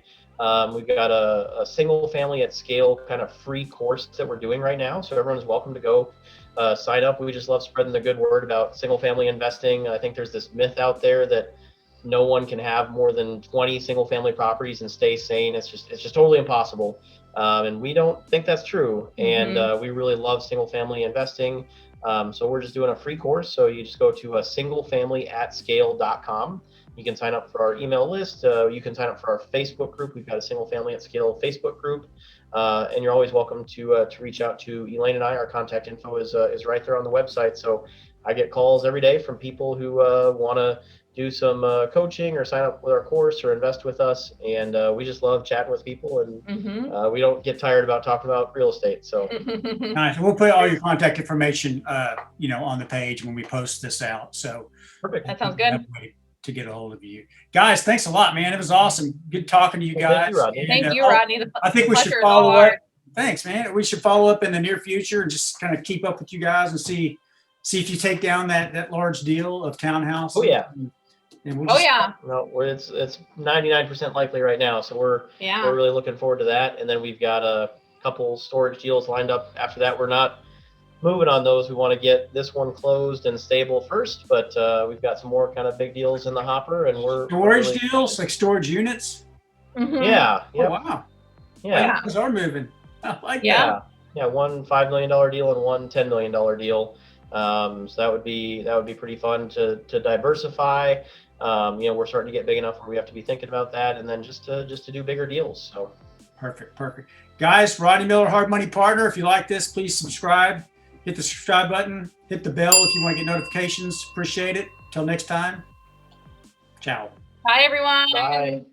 We've got a single family at scale kind of free course that we're doing right now. So everyone's welcome to go sign up. We just love spreading the good word about single family investing. I think there's this myth out there that no one can have more than 20 single family properties and stay sane. It's just totally impossible. And we don't think that's true. And we really love single family investing. So we're just doing a free course. So you just go to singlefamilyatscale.com. You can sign up for our email list. You can sign up for our Facebook group. We've got a Single Family at Scale Facebook group. And you're always welcome to reach out to Elaine and I. Our contact info is right there on the website. So I get calls every day from people who want to do some coaching or sign up with our course or invest with us. And we just love chatting with people, and we don't get tired about talking about real estate. So nice. We'll put all your contact information, on the page when we post this out. So perfect. That sounds good. To get a hold of you guys. Thanks a lot, man. It was awesome. Good talking to you guys. Thank you, Rodney. Thank you, Rodney. I think we should follow up. Thanks, man. We should follow up in the near future and just kind of keep up with you guys and see if you take down that large deal of townhouse. Oh yeah. And we'll No, it's 99% likely right now. So we're really looking forward to that. And then we've got a couple storage deals lined up after that. We're not moving on those. We want to get this one closed and stable first, but we've got some more kind of big deals in the hopper, and we're storage deals, like storage units. Yeah. Oh, wow. Yeah. Those are moving. I like that. Yeah. One $5 million deal and one $10 million deal. So that would be pretty fun to diversify. We're starting to get big enough where we have to be thinking about that, and then just to do bigger deals. So perfect. Guys, Rodney Miller, Hard Money Partner. If you like this, please subscribe. Hit the subscribe button. Hit the bell if you want to get notifications. Appreciate it. Till next time. Ciao. Bye, everyone. Bye.